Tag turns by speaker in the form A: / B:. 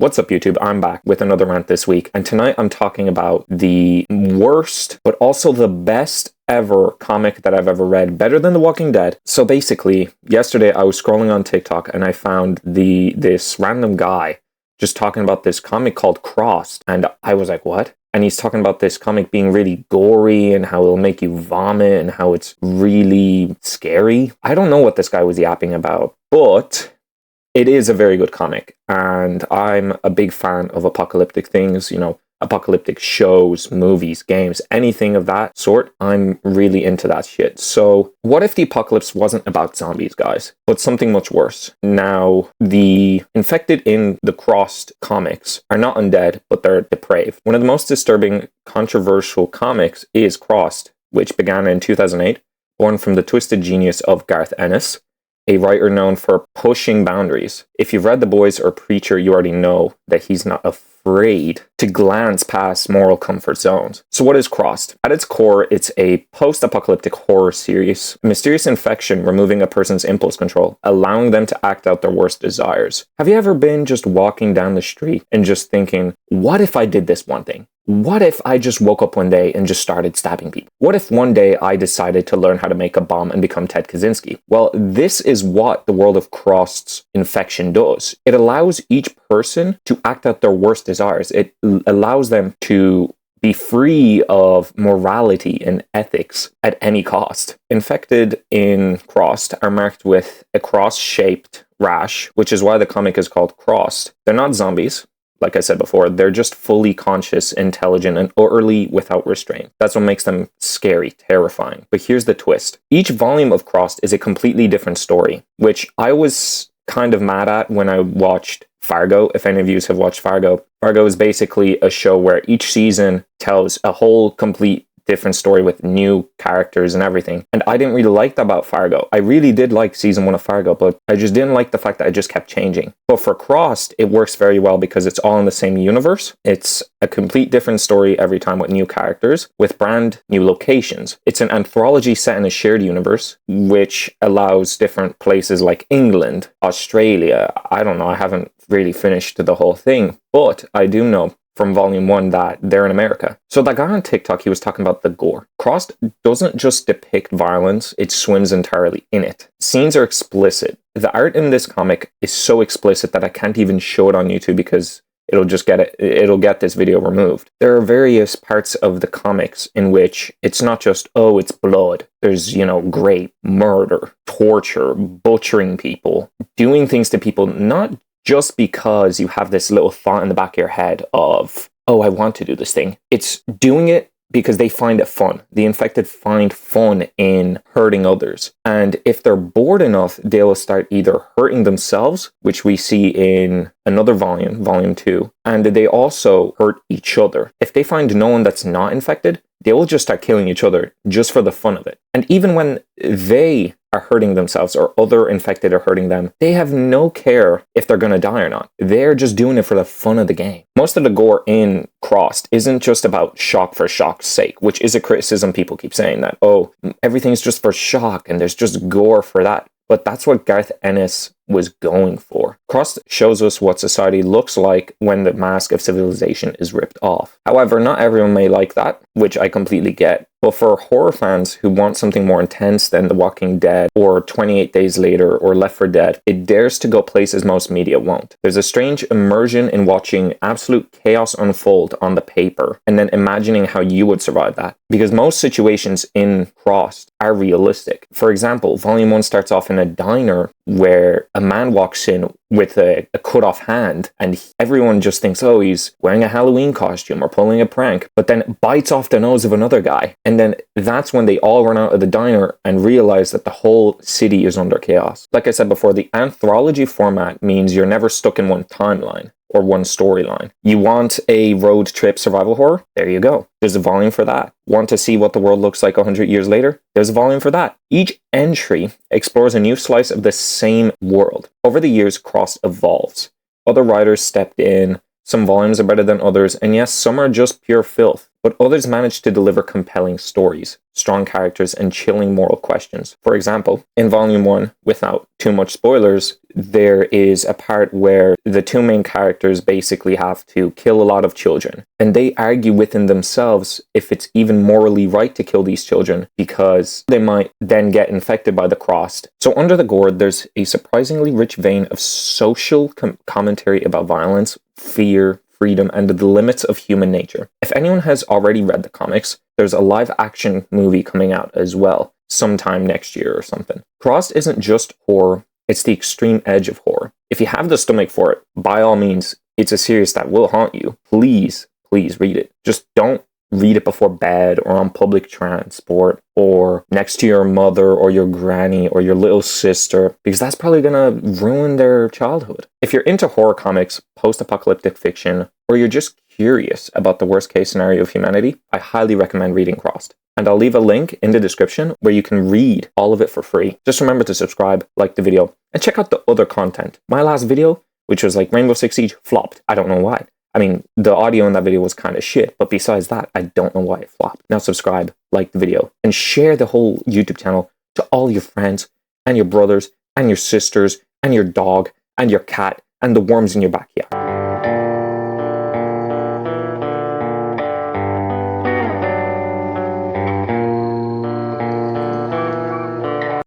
A: What's up, YouTube? I'm back with another rant this week, and tonight I'm talking about the worst, but also the best ever comic that I've ever read, better than The Walking Dead. So basically, yesterday I was scrolling on TikTok and I found this random guy just talking about this comic called Crossed, and I was like, what? And he's talking about this comic being really gory and how it'll make you vomit and how it's really scary. I don't know what this guy was yapping about, but it is a very good comic, and I'm a big fan of apocalyptic things, apocalyptic shows, movies, games, anything of that sort. I'm really into that shit. So what if the apocalypse wasn't about zombies, guys, but something much worse? Now, the infected in the Crossed comics are not undead, but they're depraved. One of the most disturbing, controversial comics is Crossed, which began in 2008, born from the twisted genius of Garth Ennis, a writer known for pushing boundaries. If you've read The Boys or Preacher, you already know that he's not afraid to glance past moral comfort zones. So what is Crossed? At its core, it's a post-apocalyptic horror series. A mysterious infection removing a person's impulse control, allowing them to act out their worst desires. Have you ever been just walking down the street and just thinking, what if I did this one thing? What if I just woke up one day and just started stabbing people? What if one day I decided to learn how to make a bomb and become Ted Kaczynski? Well, this is what the world of Crossed's infection does. It allows each person to act out their worst desires. It allows them to be free of morality and ethics at any cost. Infected in Crossed are marked with a cross-shaped rash, which is why the comic is called Crossed. They're not zombies. Like I said before, they're just fully conscious, intelligent, and utterly without restraint. That's what makes them scary, terrifying. But here's the twist. Each volume of Crossed is a completely different story, which I was kind of mad at when I watched Fargo. If any of you have watched Fargo, Fargo is basically a show where each season tells a whole complete different story with new characters and everything. And I didn't really like that about Fargo. I really did like season 1 of Fargo, but I just didn't like the fact that it just kept changing. But for Crossed, it works very well because it's all in the same universe. It's a complete different story every time with new characters, with brand new locations. It's an anthology set in a shared universe, which allows different places like England, Australia. I don't know, I haven't really finished the whole thing, but I do know from volume 1 that they're in America. So that guy on TikTok, he was talking about the gore. Crossed doesn't just depict violence, it swims entirely in it. Scenes are explicit. The art in this comic is so explicit that I can't even show it on YouTube because it'll get this video removed. There are various parts of the comics in which it's not just, oh, it's blood. There's, rape, murder, torture, butchering people, doing things to people, not just because you have this little thought in the back of your head of, oh, I want to do this thing. It's doing it because they find it fun. The infected find fun in hurting others. And if they're bored enough, they will start either hurting themselves, which we see in another volume, volume 2, and they also hurt each other. If they find no one that's not infected, they will just start killing each other just for the fun of it. And even when they are hurting themselves or other infected are hurting them, they have no care if they're going to die or not. They're just doing it for the fun of the game. Most of the gore in Crossed isn't just about shock for shock's sake, which is a criticism. People keep saying that, oh, everything's just for shock and there's just gore for that. But that's what Garth Ennis was going for. Crossed shows us what society looks like when the mask of civilization is ripped off. However, not everyone may like that, which I completely get. But for horror fans who want something more intense than The Walking Dead or 28 Days Later or Left 4 Dead, it dares to go places most media won't. There's a strange immersion in watching absolute chaos unfold on the paper and then imagining how you would survive that. Because most situations in Crossed are realistic. For example, Volume 1 starts off in a diner where a man walks in with a cut-off hand, and everyone just thinks, oh, he's wearing a Halloween costume or pulling a prank, but then bites off the nose of another guy. And then that's when they all run out of the diner and realize that the whole city is under chaos. Like I said before, the anthology format means you're never stuck in one timeline or one storyline. You want a road trip survival horror? There you go. There's a volume for that. Want to see what the world looks like 100 years later? There's a volume for that. Each entry explores a new slice of the same world. Over the years, Crossed evolves. Other writers stepped in. Some volumes are better than others. And yes, some are just pure filth. but others manage to deliver compelling stories, strong characters, and chilling moral questions. For example, in Volume 1, without too much spoilers, there is a part where the two main characters basically have to kill a lot of children, and they argue within themselves if it's even morally right to kill these children because they might then get infected by the Crossed. So under the Gourd, there's a surprisingly rich vein of social commentary about violence, fear, freedom, and the limits of human nature. If anyone has already read the comics, there's a live-action movie coming out as well, sometime next year or something. Crossed isn't just horror, it's the extreme edge of horror. If you have the stomach for it, by all means, it's a series that will haunt you. Please read it. Just don't read it before bed or on public transport or next to your mother or your granny or your little sister, because that's probably gonna ruin their childhood. If you're into horror comics, post-apocalyptic fiction, or you're just curious about the worst case scenario of humanity, I highly recommend reading Crossed. And I'll leave a link in the description where you can read all of it for free. Just remember to subscribe, like the video, and check out the other content. My last video, which was like Rainbow Six Siege, flopped. I don't know why. I mean, the audio in that video was kind of shit, but besides that, I don't know why it flopped. Now subscribe, like the video, and share the whole YouTube channel to all your friends, and your brothers, and your sisters, and your dog, and your cat, and the worms in your backyard.